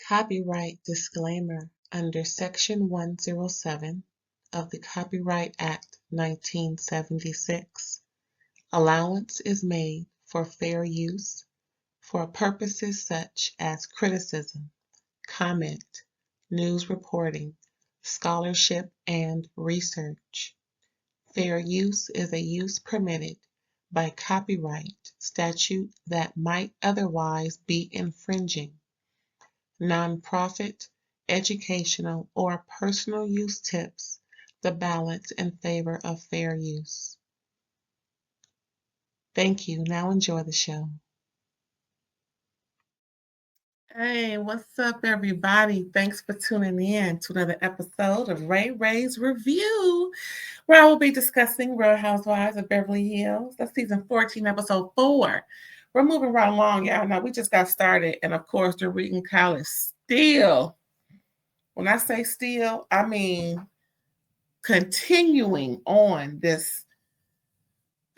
Copyright disclaimer under Section 107 of the Copyright Act 1976. Allowance is made for fair use for purposes such as criticism, comment, news reporting, scholarship, and research. Fair use is a use permitted by copyright statute that might otherwise be infringing. Nonprofit, educational, or personal use tips the balance in favor of fair use. Thank you. Now enjoy the show. Hey, what's up, everybody? Thanks for tuning in to another episode of RAERAEs Review, where I will be discussing Real Housewives of Beverly Hills. That's season 14, episode 4. We're moving right along, y'all. Now, we just got started, and of course, Dorit and Kyle is still, when I say still, I mean continuing on this.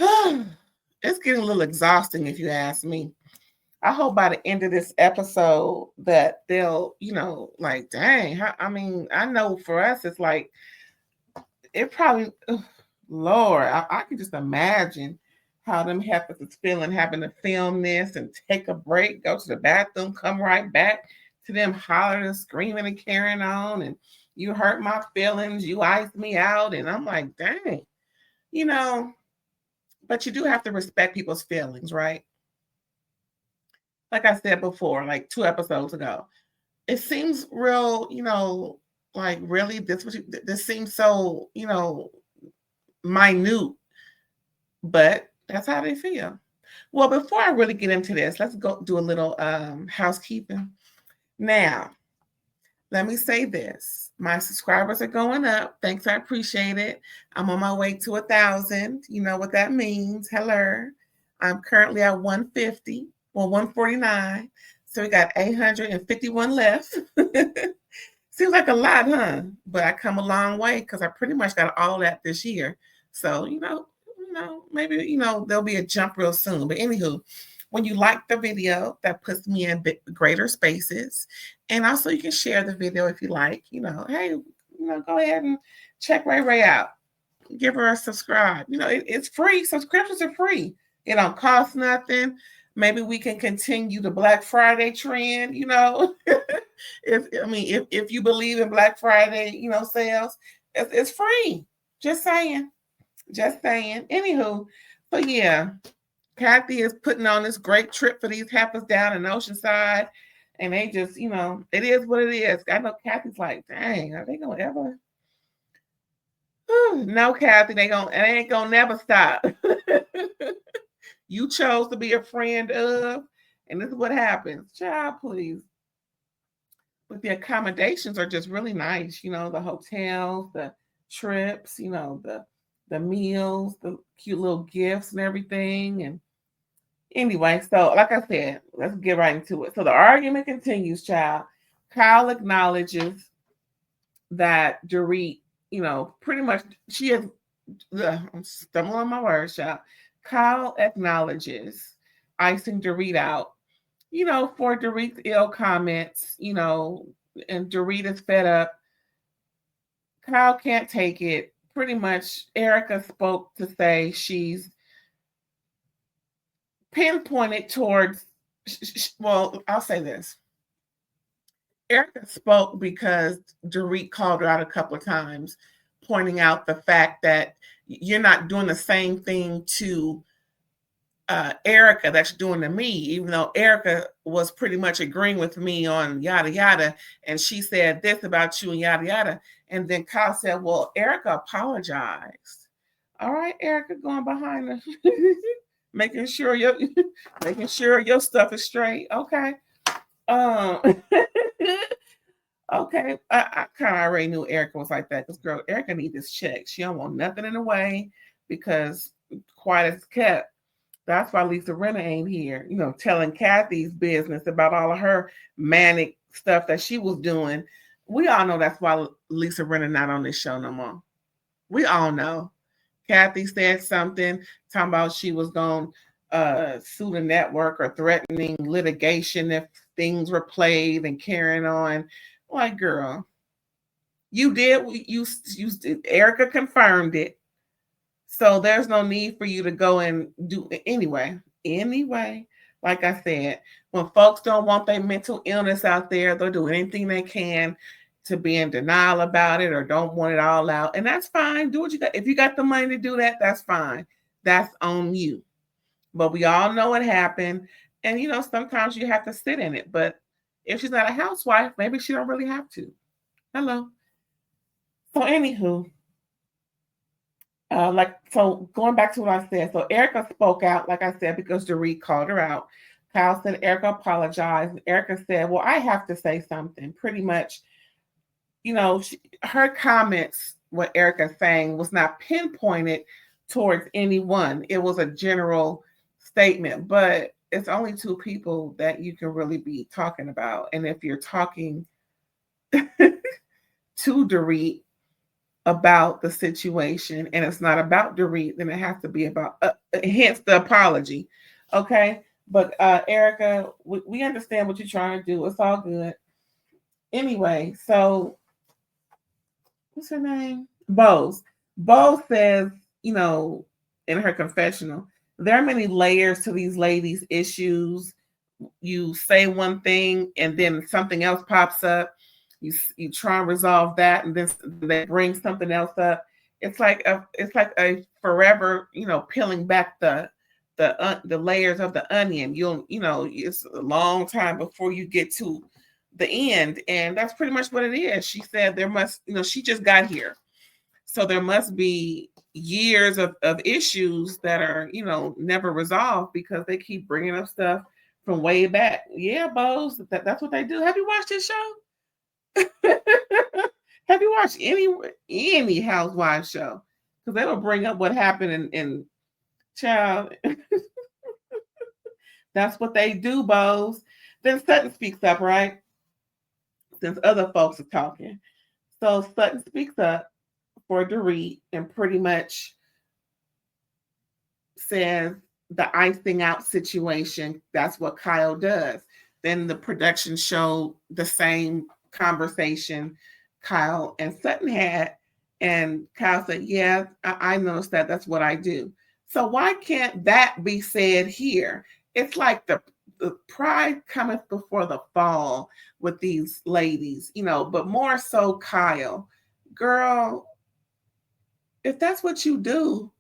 It's getting a little exhausting, if you ask me. I hope by the end of this episode that they'll, like, dang, I know for us, it's like, it probably, Lord, I can just imagine how them heifers is feeling, having to film this and take a break, go to the bathroom, come right back to them hollering and screaming and carrying on, and you hurt my feelings, you iced me out, and I'm like, dang, but you do have to respect people's feelings, right? Like I said before, like 2 episodes ago, it seems real, like really this seems so, minute, but that's how they feel. Well, before I really get into this, let's go do a little housekeeping. Now, let me say this. My subscribers are going up. Thanks, I appreciate it. I'm on my way to 1,000. You know what that means. Hello. I'm currently at 150. Well, 149. So we got 851 left. Seems like a lot, huh? But I come a long way because I pretty much got all that this year. So, maybe, there'll be a jump real soon. But anywho, when you like the video, that puts me in greater spaces. And also you can share the video if you like, hey, go ahead and check RAERAE out. Give her a subscribe. It's free. Subscriptions are free. It don't cost nothing. Maybe we can continue the Black Friday trend, if you believe in Black Friday, sales, it's free. Just saying. Anywho, but yeah, Kathy is putting on this great trip for these heifers down in Oceanside, and they just, it is what it is. I know Kathy's like, dang, are they gonna ever? No, Kathy, it ain't gonna never stop. You chose to be a friend of, and this is what happens. Child, please. But the accommodations are just really nice. The hotels, the trips, the meals, the cute little gifts and everything. And anyway, so like I said, let's get right into it. So the argument continues, child. Kyle acknowledges that Dorit, pretty much she is, I'm stumbling on my words, child. Kyle acknowledges icing Dorit out, for Dorit's ill comments, and Dorit is fed up. Kyle can't take it. Pretty much, Erika spoke to say she's pinpointed towards, well, I'll say this. Erika spoke because Dorit called her out a couple of times, pointing out the fact that you're not doing the same thing to Erika that you're doing to me, even though Erika was pretty much agreeing with me on yada yada, and she said this about you and yada yada. And then Kyle said, well, Erika apologized. All right, Erika going behind her, making sure your stuff is straight. Okay. Okay, I kind of already knew Erika was like that because, girl, Erika needs this check. She don't want nothing in the way because quiet as kept. That's why Lisa Rinna ain't here, telling Kathy's business about all of her manic stuff that she was doing. We all know that's why Lisa Rinna not on this show no more. We all know. Kathy said something, talking about she was going to sue the network or threatening litigation if things were played and carrying on. Like, girl, you did. You Erika confirmed it. So there's no need for you to go and do anyway. Anyway, like I said, when folks don't want their mental illness out there, they'll do anything they can to be in denial about it or don't want it all out. And that's fine. Do what you got. If you got the money to do that, that's fine. That's on you. But we all know what happened. And sometimes you have to sit in it. But if she's not a housewife, maybe she don't really have to. Hello. So anywho, so going back to what I said, so Erika spoke out, like I said, because Dorit called her out. Kyle said Erika apologized. And Erika said, well, I have to say something. Pretty much, her comments, what Erika's saying, was not pinpointed towards anyone. It was a general statement, but it's only two people that you can really be talking about. And if you're talking to Dorit about the situation and it's not about Dorit, then it has to be about, hence the apology. Okay. But Erika, we understand what you're trying to do. It's all good. Anyway, so what's her name? Bose. Bose says, in her confessional, there are many layers to these ladies' issues. You say one thing and then something else pops up. You try and resolve that, and then they bring something else up. It's like a forever, peeling back the layers of the onion. It's a long time before you get to the end, and that's pretty much what it is. She said there must, she just got here, so there must be years of issues that are, never resolved because they keep bringing up stuff from way back. Yeah, Bose, that's what they do. Have you watched this show? Have you watched any housewives show? Because they will bring up what happened in child. That's what they do, Bose. Then Sutton speaks up, right? Since other folks are talking. So Sutton speaks up for Dorit and pretty much says the icing out situation, that's what Kyle does. Then the production showed the same conversation Kyle and Sutton had. And Kyle said, yeah, I noticed that. That's what I do. So why can't that be said here? It's like the pride cometh before the fall with these ladies, but more so Kyle. Girl, if that's what you do,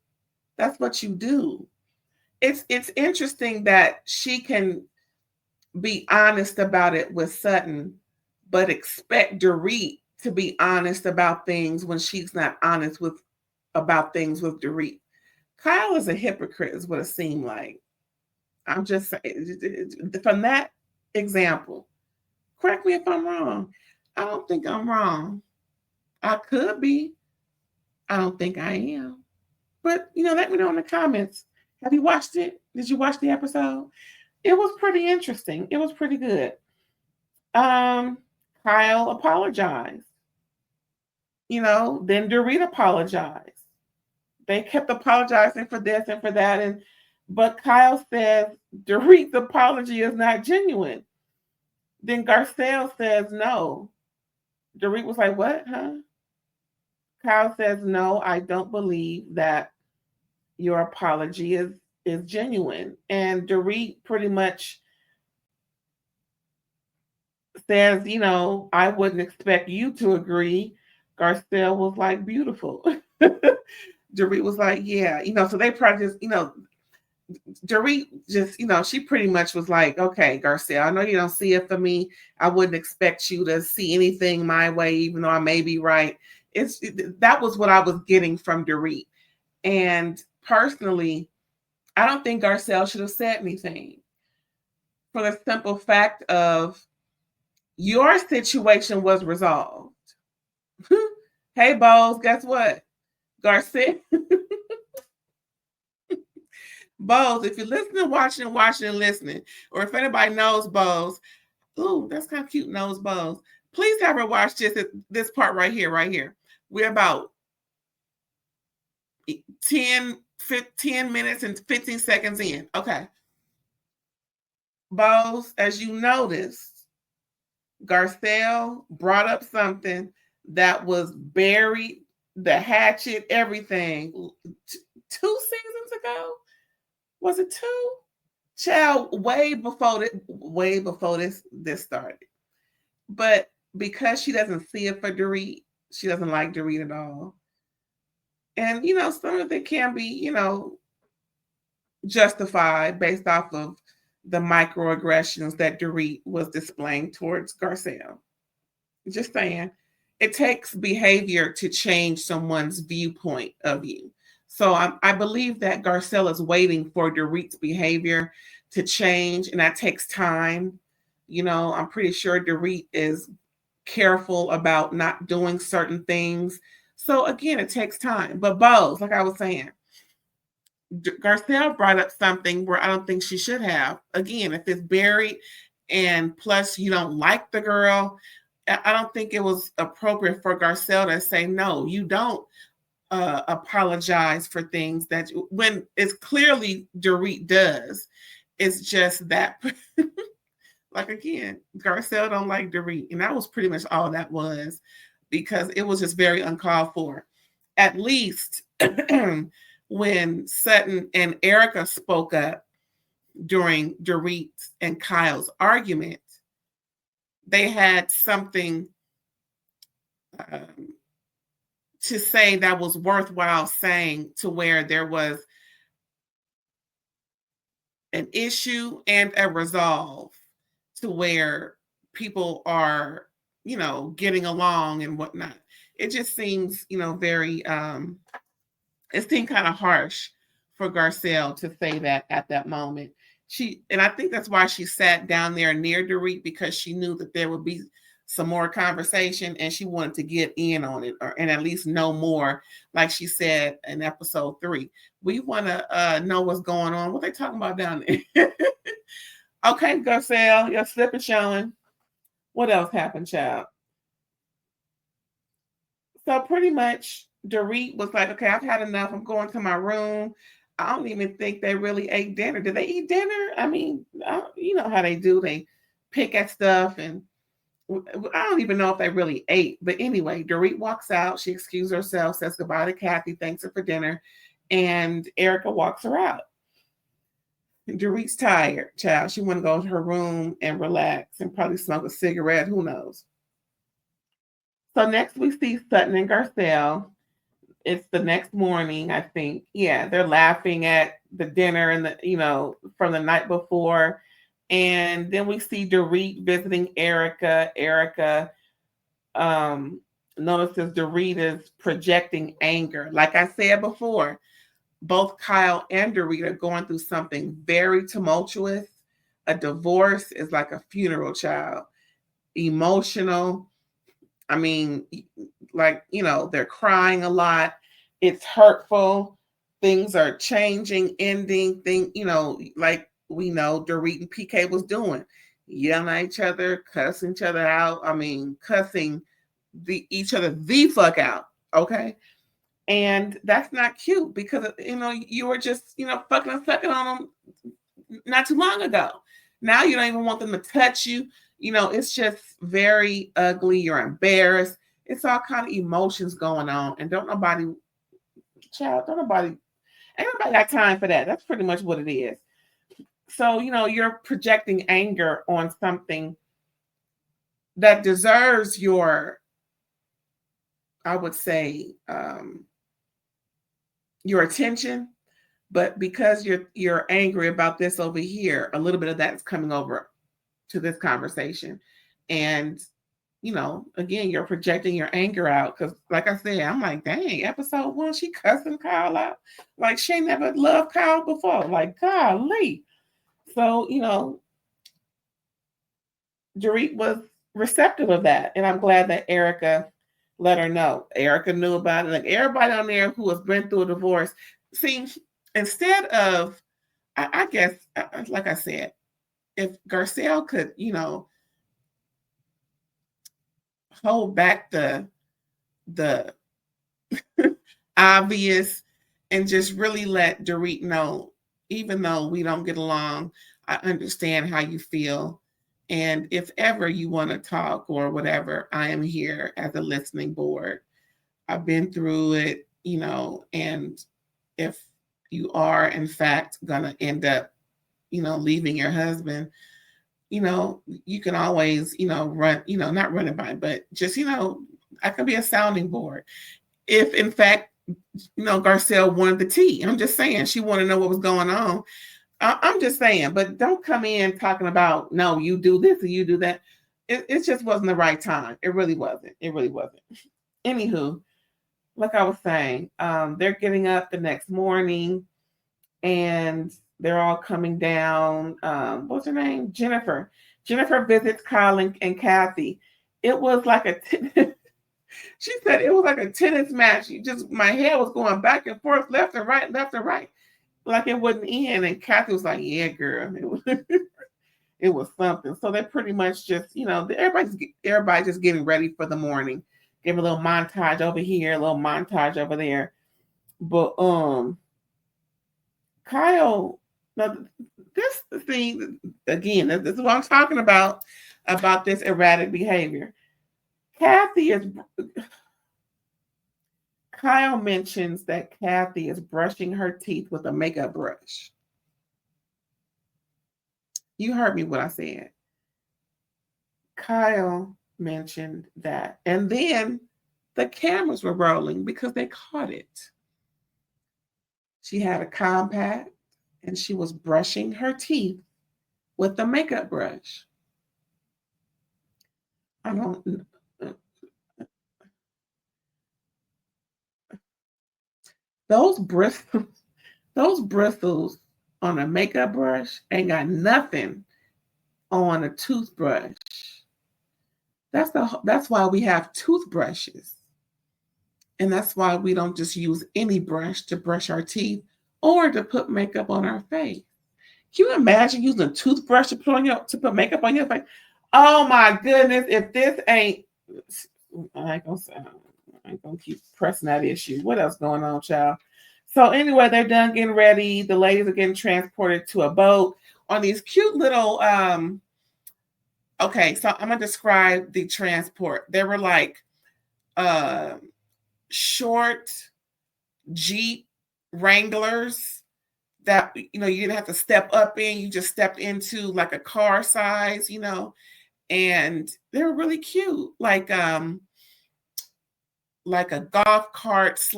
that's what you do. It's interesting that she can be honest about it with Sutton, but expect Dorit to be honest about things when she's not honest about things with Dorit. Kyle is a hypocrite, is what it seemed like. I'm just saying, from that example, correct me if I'm wrong. I don't think I'm wrong. I could be. I don't think I am. But, let me know in the comments. Have you watched it? Did you watch the episode? It was pretty interesting. It was pretty good. Kyle apologized. Then Dorit apologized. They kept apologizing for this and for that. But Kyle says Dorit's apology is not genuine. Then Garcelle says no. Dorit was like, what, huh? Kyle says, no, I don't believe that your apology is genuine. And Dorit pretty much says, I wouldn't expect you to agree. Garcelle was like, beautiful. Dorit was like, yeah, so they probably just, Dorit just, she pretty much was like, okay, Garcelle, I know you don't see it for me. I wouldn't expect you to see anything my way, even though I may be right. That was what I was getting from Dorit. And personally, I don't think Garcelle should have said anything for the simple fact of your situation was resolved. Hey, Bose, guess what? Garcelle. Bose, if you're listening, watching, and listening, or if anybody knows Bose, ooh, that's kind of cute, knows Bose. Please have her watch this part right here. We're about 10 10 minutes and 15 seconds in. Okay. Bose, as you noticed, Garcelle brought up something that was buried, the hatchet, everything, 2 seasons ago. Was it 2? Child, way before this started. But because she doesn't see it for Dorit, she doesn't like Dorit at all. And some of it can be, justified based off of the microaggressions that Dorit was displaying towards Garcelle. Just saying, it takes behavior to change someone's viewpoint of you. So I believe that Garcelle is waiting for Dorit's behavior to change, and that takes time. I'm pretty sure Dorit is careful about not doing certain things. So again, it takes time. But Bose, like I was saying, Garcelle brought up something where I don't think she should have. Again, if it's buried and plus you don't like the girl, I don't think it was appropriate for Garcelle to say, no, you don't apologize for things that when it's clearly Dorit does. It's just that, like, again, Garcelle don't like Dorit. And that was pretty much all that was, because it was just very uncalled for. At least when Sutton and Erika spoke up during Dorit and Kyle's argument, they had something to say that was worthwhile saying, to where there was an issue and a resolve, to where people are, getting along and whatnot. It just seems, very, it seemed kind of harsh for Garcelle to say that at that moment. And I think that's why she sat down there near Dorit, because she knew that there would be some more conversation and she wanted to get in on it, and at least know more. Like she said in episode 3, we want to know what's going on. What they talking about down there? Okay, Garcelle, your slip is showing. What else happened, child? So pretty much Dorit was like, okay, I've had enough. I'm going to my room. I don't even think they really ate dinner. Did they eat dinner? I mean, you know how they do. They pick at stuff, and I don't even know if they really ate. But anyway, Dorit walks out. She excuses herself, says goodbye to Kathy, thanks her for dinner, and Erika walks her out. Dorit's tired, child. She want to go to her room and relax and probably smoke a cigarette. Who knows? So next we see Sutton and Garcelle. It's the next morning, I think. Yeah, they're laughing at the dinner and from the night before. And then we see Dorit visiting Erika. Erika notices Dorit is projecting anger. Like I said before, both Kyle and Dorit are going through something very tumultuous. A divorce is like a funeral, child. Emotional. I mean, like, they're crying a lot. It's hurtful. Things are changing, ending. Like we know Dorit and PK was doing. Yelling at each other, cussing each other out. I mean, cussing each other the fuck out. Okay. And that's not cute, because, you were just, fucking and sucking on them not too long ago. Now you don't even want them to touch you. It's just very ugly. You're embarrassed. It's all kind of emotions going on. And ain't nobody got time for that. That's pretty much what it is. So, you're projecting anger on something that deserves your, I would say, your attention. But because you're angry about this over here, a little bit of that is coming over to this conversation. And, again, you're projecting your anger out. Because like I said, I'm like, dang, episode 1, she cussing Kyle out. Like, she never loved Kyle before. Like, golly. So, Dorit was receptive of that. And I'm glad that Erika let her know. Erika knew about it. Like, everybody on there who has been through a divorce. See, instead of, I guess, like I said, if Garcelle could, hold back the obvious and just really let Dorit know, even though we don't get along, I understand how you feel. And if ever you want to talk or whatever, I am here as a listening board. I've been through it, and if you are, in fact, going to end up, leaving your husband, you can always, run, not run it by, but just, I can be a sounding board. If, in fact, Garcelle wanted the tea. I'm just saying she wanted to know what was going on. I'm just saying, but don't come in talking about, no, you do this or you do that. It just wasn't the right time. It really wasn't. It really wasn't. Anywho, like I was saying, they're getting up the next morning and they're all coming down. What's her name? Jennifer. Jennifer visits Kyle and Kathy. It was like she said it was like a tennis match. My head was going back and forth, left and right, like it wouldn't end. And Kathy was like, "Yeah, girl, it was something." So they're pretty much just, everybody just getting ready for the morning. Give a little montage over here, a little montage over there. But Kyle, now this thing again, this is what I'm talking about this erratic behavior. Kyle mentions that Kathy is brushing her teeth with a makeup brush. You heard me what I said. Kyle mentioned that. And then the cameras were rolling because they caught it. She had a compact and she was brushing her teeth with the makeup brush. I don't. Those bristles on a makeup brush ain't got nothing on a toothbrush. That's why we have toothbrushes. And that's why we don't just use any brush to brush our teeth or to put makeup on our face. Can you imagine using a toothbrush to put makeup on your face? Oh my goodness! If this ain't, I ain't gonna keep pressing that issue. What else going on, child? So anyway, they're done getting ready. The ladies are getting transported to a boat on these cute little. Okay, so I'm gonna describe the transport. They were like short Jeep Wranglers that you didn't have to step up in. You just stepped into like a car size, and they were really cute, like a golf cart /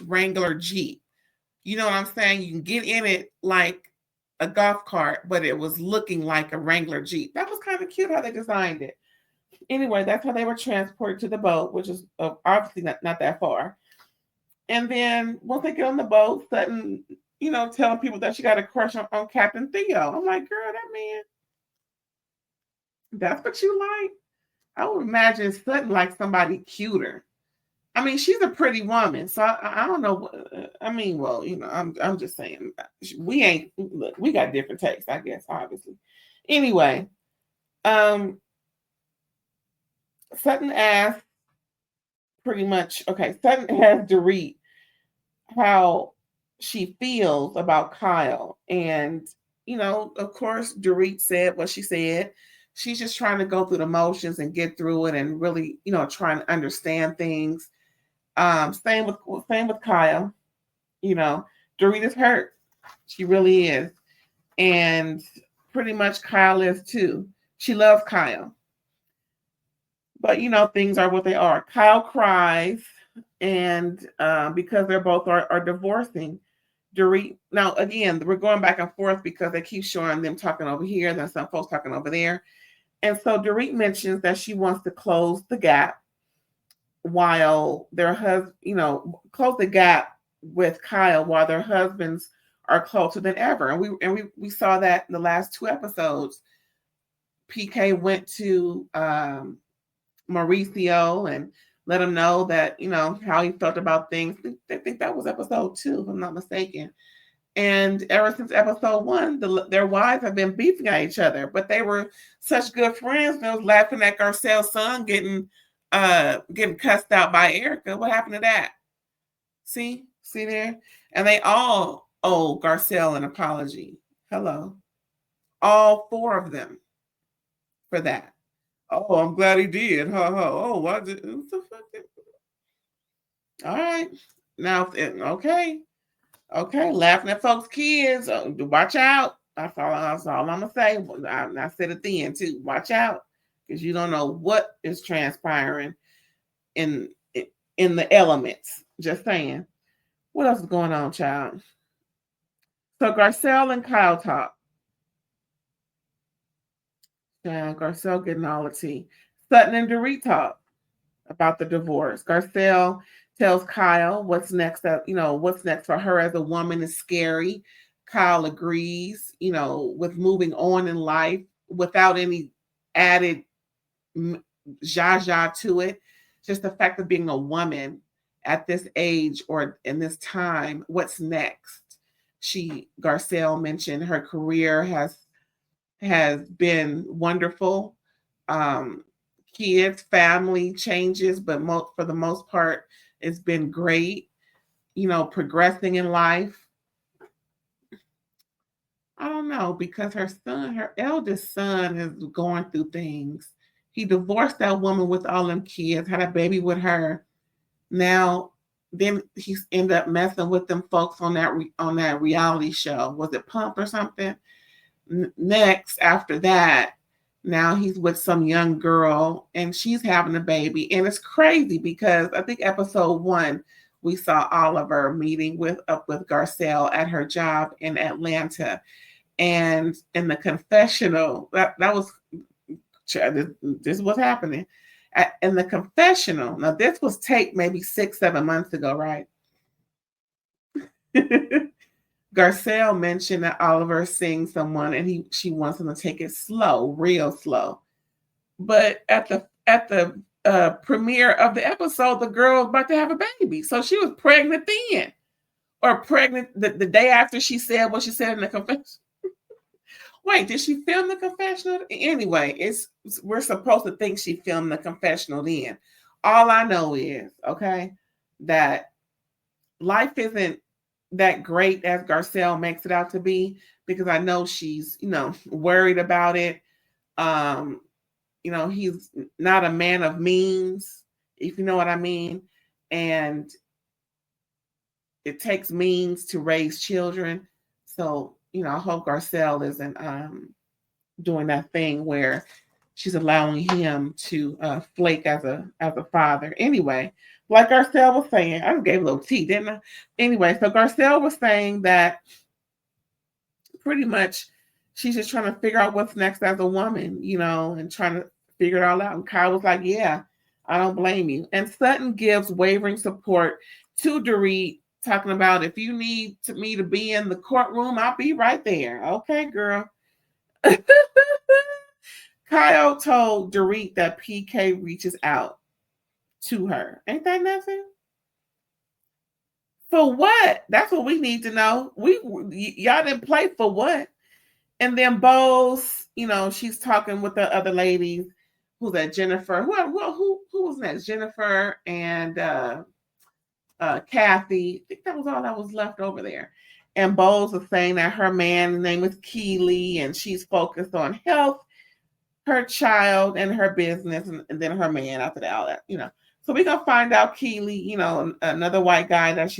Wrangler Jeep. You know what I'm saying? You can get in it like a golf cart, but it was looking like a Wrangler Jeep. That was kind of cute how they designed it. Anyway, that's how they were transported to the boat, which is obviously not that far. And then once they get on the boat, Sutton, telling people that she got a crush on Captain Theo. I'm like, girl, that man, that's what you like? I would imagine Sutton like somebody cuter. I mean, she's a pretty woman, so I don't know. I mean, well, I'm just saying we got different tastes, I guess, obviously. Anyway, Sutton asked Sutton asked Dorit how she feels about Kyle, and of course, Dorit said what she said. She's just trying to go through the motions and get through it, and really, trying to understand things. Same with Kyle. Dorit is hurt. She really is. And pretty much Kyle is too. She loves Kyle. But things are what they are. Kyle cries, and because they're both are divorcing. Dorit, now again, we're going back and forth because they keep showing them talking over here, then some folks talking over there. And so Dorit mentions that she wants to close the gap while their husband, close the gap with Kyle while their husbands are closer than ever. And we saw that in the last 2 episodes. PK went to Mauricio and let him know that, how he felt about things. I think that was episode 2, if I'm not mistaken. And ever since episode 1, their wives have been beefing at each other, but they were such good friends. They was laughing at Garcelle's son getting cussed out by Erika. What happened to that? See? See there? And they all owe Garcelle an apology. Hello. All 4 of them for that. Oh, I'm glad he did. Ha ha. Oh, what the fuck? All right. Now, okay. Okay. Laughing at folks' kids. Watch out. That's all I'm going to say. I said it then, too. Watch out. Because you don't know what is transpiring in the elements. Just saying. What else is going on, child? So Garcelle and Kyle talk. Yeah, Garcelle getting all the tea. Sutton and Dorit talk about the divorce. Garcelle tells Kyle what's next. What's next for her as a woman is scary. Kyle agrees. With moving on in life without any added zha to it. Just the fact of being a woman at this age or in this time. What's next? Garcelle mentioned her career has been wonderful. Kids, family changes, but for the most part, it's been great. Progressing in life. I don't know, because her eldest son is going through things. He divorced that woman with all them kids, had a baby with her. Now, then he's ended up messing with them folks on that reality show. Was it Pump or something? Next, after that, now he's with some young girl and she's having a baby. And it's crazy because I think episode 1, we saw Oliver meeting up with Garcelle at her job in Atlanta. And in the confessional, that was, this is what's happening. In the confessional, now this was taped maybe 6-7 months ago, right? Garcelle mentioned that Oliver is seeing someone and she wants him to take it slow, real slow. But at the premiere of the episode, the girl was about to have a baby. So she was pregnant then. Or pregnant the day after she said what she said in the confession. Wait, did she film the confessional? Anyway, we're supposed to think she filmed the confessional then. All I know is, okay, that life isn't that great as Garcelle makes it out to be, because I know she's, worried about it. He's not a man of means, if you know what I mean. And it takes means to raise children. So, I hope Garcelle isn't doing that thing where she's allowing him to flake as a father. Anyway, like Garcelle was saying, I gave a little tea, didn't I? Anyway, so Garcelle was saying that pretty much she's just trying to figure out what's next as a woman, and trying to figure it all out. And Kyle was like, yeah, I don't blame you. And Sutton gives wavering support to Dorit, talking about, if you need me to be in the courtroom, I'll be right there. Okay, girl. Kyle told Dorit that PK reaches out to her. Ain't that nothing? For what? That's what we need to know. Y'all didn't play for what? And then Bose, she's talking with the other ladies. Who's that? Jennifer. Who was next? Jennifer and Kathy. I think that was all that was left over there. And Bose was saying that her man's name is Keeley, and she's focused on health, her child, and her business, and then her man after that, all that, So we're gonna find out Keeley, another white guy that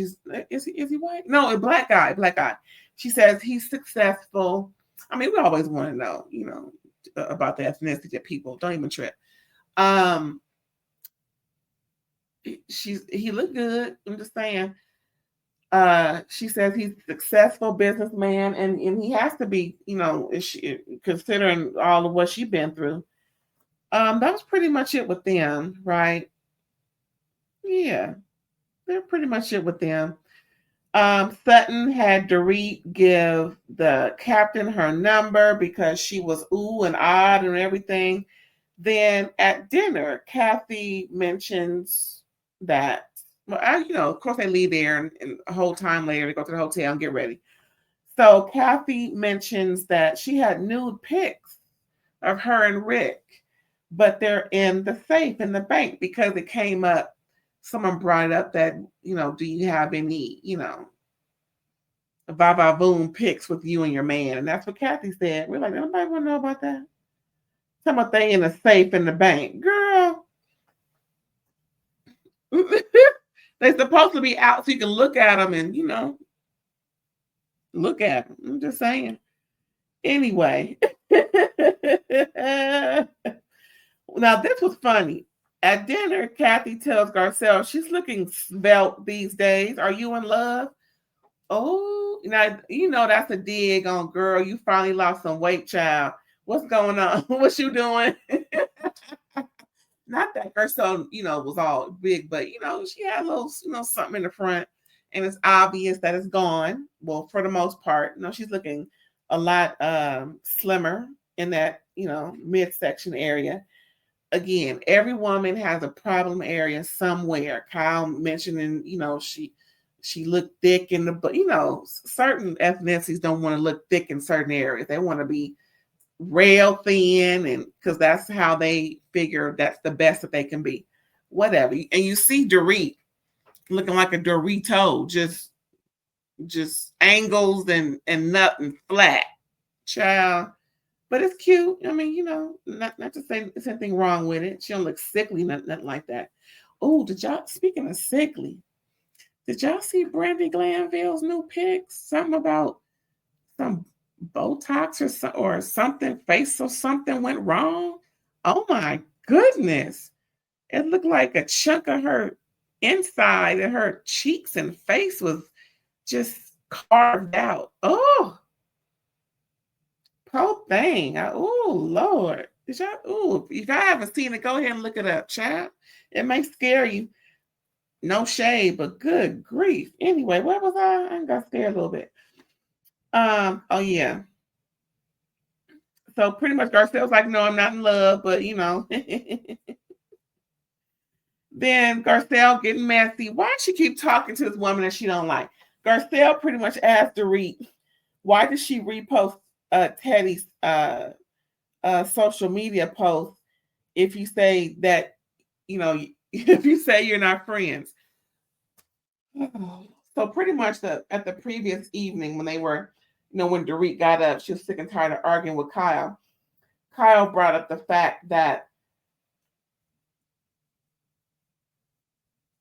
is he white? No, a black guy. She says he's successful. I mean, we always want to know, about the ethnicity of people. Don't even trip. He looked good. I'm just saying. She says he's a successful businessman, and he has to be, considering all of what she's been through. That was pretty much it with them, right? Yeah, they're pretty much it with them. Sutton had Dorit give the captain her number because she was ooh and odd and everything. Then at dinner, Kathy mentions that, of course they leave there and a whole time later they go to the hotel and get ready. So Kathy mentions that she had nude pics of her and Rick, but they're in the safe in the bank because it came up someone brought up that, do you have any, va-va-voom pics with you and your man? And that's what Kathy said. We're like, nobody want to know about that. Talking about they in a safe in the bank. Girl. They're supposed to be out so you can look at them and, look at them. I'm just saying. Anyway. Now, this was funny. At dinner, Kathy tells Garcelle she's looking svelte these days. Are you in love? Oh, now, that's a dig on, girl. You finally lost some weight, child. What's going on? What you doing? Not that Garcelle, was all big, but she had a little, something in the front, and it's obvious that it's gone. Well, for the most part, she's looking a lot slimmer in that, midsection area. Again, every woman has a problem area somewhere. Kyle mentioning, she looked thick in the, certain ethnicities don't want to look thick in certain areas. They want to be rail thin, and because that's how they figure that's the best that they can be. Whatever. And you see Dorit looking like a Dorito, just angles and nothing flat. Child. But it's cute. I mean, not to say there's anything wrong with it. She don't look sickly, nothing like that. Oh, speaking of sickly, did y'all see Brandy Glanville's new pics? Something about some Botox or something, face or something went wrong? Oh my goodness. It looked like a chunk of her inside and her cheeks and face was just carved out. Oh, poor thing. Oh, Lord. If you guys haven't seen it, go ahead and look it up, child. It may scare you. No shade, but good grief. Anyway, where was I? I got scared a little bit. Oh yeah. So pretty much Garcelle's like, no, I'm not in love, but Then Garcelle getting messy. Why does she keep talking to this woman that she don't like? Garcelle pretty much asked Dorit, why did she repost Teddy's social media post if you say that, if you say you're not friends? So pretty much at the previous evening when they were, when Dorit got up, she was sick and tired of arguing with Kyle. Kyle brought up the fact that,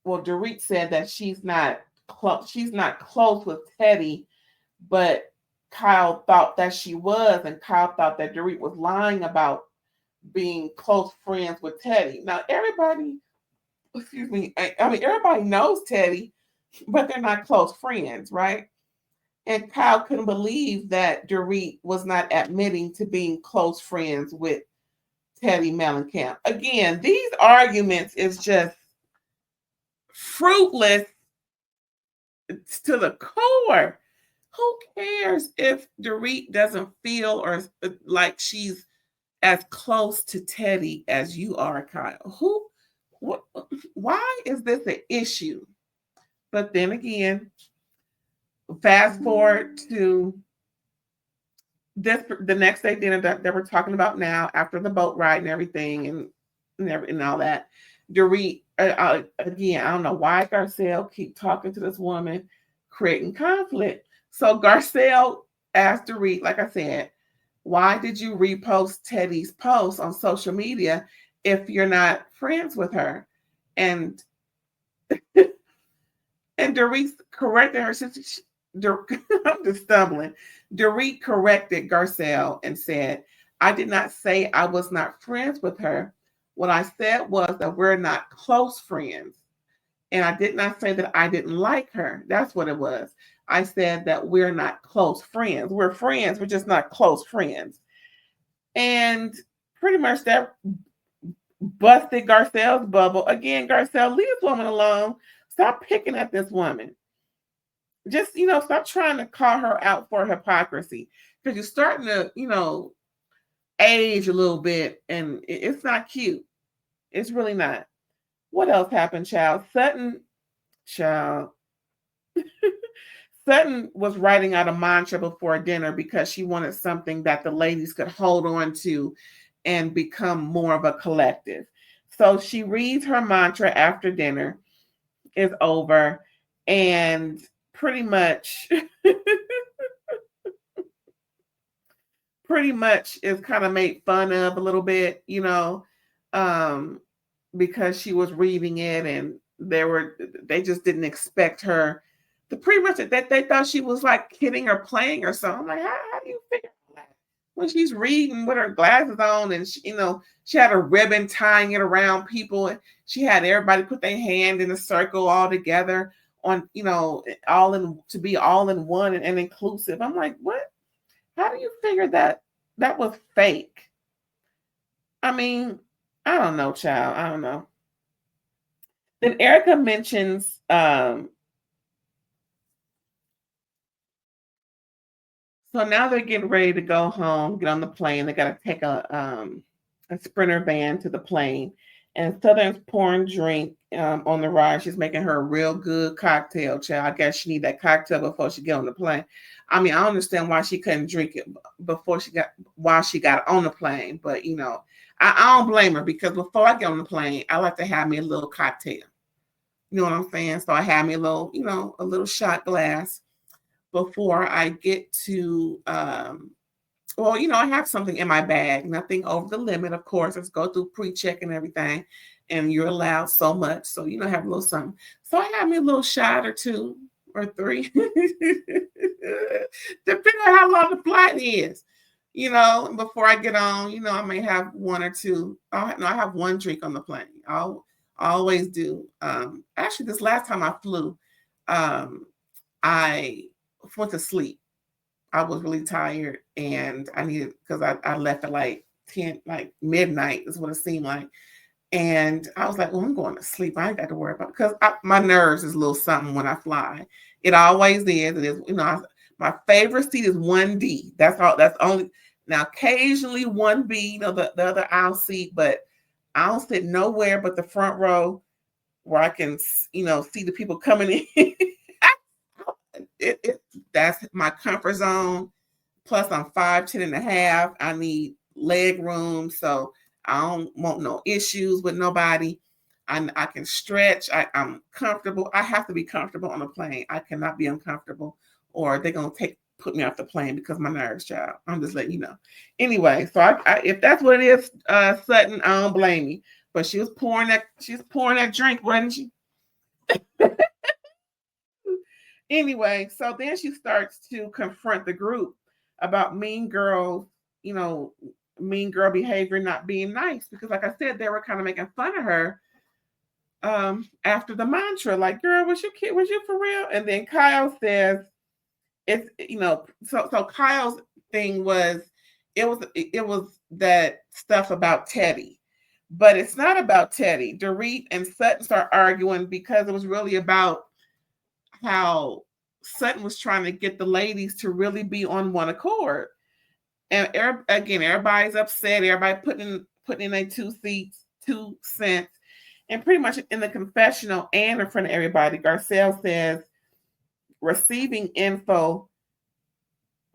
well, Dorit said that she's not close with Teddy, but Kyle thought that she was, and Kyle thought that Dorit was lying about being close friends with Teddy. Now, everybody knows Teddy, but they're not close friends, right? And Kyle couldn't believe that Dorit was not admitting to being close friends with Teddy Mellencamp. Again, these arguments is just fruitless to the core. Who cares if Dorit doesn't feel or like she's as close to Teddy as you are, Kyle? Why is this an issue? But then again, fast forward to the next day dinner that we're talking about now, after the boat ride and everything and all that. Dorit, again, I don't know why Garcelle keep talking to this woman, creating conflict. So Garcelle asked Dorit, like I said, why did you repost Teddy's post on social media if you're not friends with her? And Dorit corrected her. I'm just stumbling. Dorit corrected Garcelle and said, I did not say I was not friends with her. What I said was that we're not close friends. And I did not say that I didn't like her. That's what it was. I said that we're not close friends. We're friends, we're just not close friends. And pretty much that busted Garcelle's bubble. Again, Garcelle, leave this woman alone. Stop picking at this woman. Just, stop trying to call her out for hypocrisy, because you're starting to, age a little bit, and it's not cute. It's really not. What else happened, child? Sutton was writing out a mantra before dinner because she wanted something that the ladies could hold on to and become more of a collective. So she reads her mantra after dinner, is over, and pretty much is kind of made fun of a little bit, um, because she was reading it, and they just didn't expect her to pretty much that they thought she was like kidding or playing or something. I'm like, how do you figure that when she's reading with her glasses on, and she had a ribbon tying it around people, and she had everybody put their hand in a circle all together on, all in to be all in one and inclusive. I'm like, what? How do you figure that was fake? I mean, I don't know, child. I don't know. Then Erika mentions, so now they're getting ready to go home, get on the plane. They got to take a Sprinter van to the plane. And Southern's pouring drink on the ride. She's making her a real good cocktail, child. I guess she need that cocktail before she get on the plane. I mean, I understand why she couldn't drink it while she got on the plane. But, I don't blame her, because before I get on the plane, I like to have me a little cocktail. You know what I'm saying? So I have me a little, a little shot glass before I get to, I have something in my bag, nothing over the limit, of course. Let's go through pre-check and everything, and you're allowed so much. So, have a little something. So I have me a little shot or two or three, depending on how long the flight is. Before I get on, I may have one or two. I have one drink on the plane. I always do. Actually, this last time I flew, I went to sleep. I was really tired, and I needed, because I left at like midnight is what it seemed like. And I was like, well, I'm going to sleep. I ain't got to worry about it, because my nerves is a little something when I fly. It always is. It is, my favorite seat is 1D. That's all. That's only. Now, occasionally 1B, the other aisle seat, but I don't sit nowhere but the front row where I can, see the people coming in. That's my comfort zone. Plus, I'm 5'10" and a half. I need leg room, so I don't want no issues with nobody. I can stretch. I'm comfortable. I have to be comfortable on a plane. I cannot be uncomfortable, or they're gonna put me off the plane because my nerves, child. I'm just letting you know. Anyway, so I if that's what it is, Sutton, I don't blame you. But she was pouring that drink, wasn't she? Anyway, so then she starts to confront the group about mean girl behavior, not being nice, because like I said, they were kind of making fun of her after the mantra, like, girl, was you for real? And then Kyle says, it's, so Kyle's thing was, it was that stuff about Teddy, but it's not about Teddy. Dorit and Sutton start arguing because it was really about how Sutton was trying to get the ladies to really be on one accord. And again, everybody's upset. Everybody putting in their 2 cents. And pretty much in the confessional and in front of everybody, Garcelle says receiving info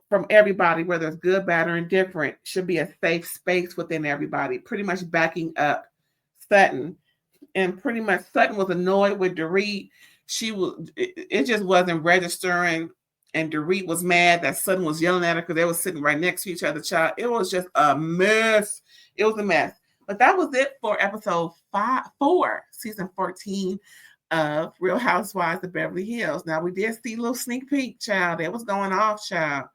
from everybody, whether it's good, bad, or indifferent, should be a safe space within everybody, pretty much backing up Sutton. And pretty much Sutton was annoyed with Dorit. It just wasn't registering. And Dorit was mad that Sutton was yelling at her because they were sitting right next to each other, child. It was just a mess. It was a mess. But that was it for episode 4, season 14 of Real Housewives of Beverly Hills. Now, we did see a little sneak peek, child. It was going off, child.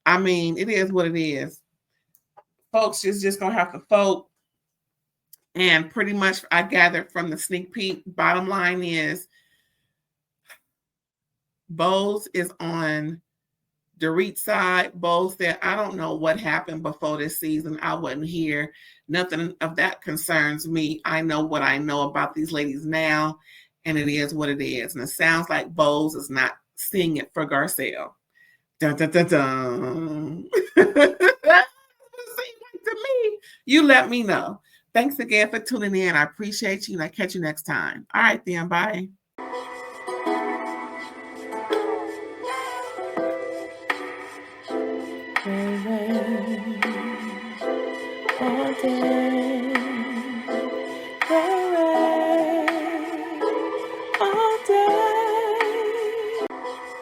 I mean, it is what it is. Folks just going to have to vote. And pretty much I gathered from the sneak peek, bottom line is, Bose is on Dorit's side. Bose said, I don't know what happened before this season. I wasn't here. Nothing of that concerns me. I know what I know about these ladies now, and it is what it is. And it sounds like Bose is not seeing it for Garcelle. Dun, dun, dun, dun. To me, you let me know. Thanks again for tuning in. I appreciate you, and I'll catch you next time. All right, then. Bye. All day.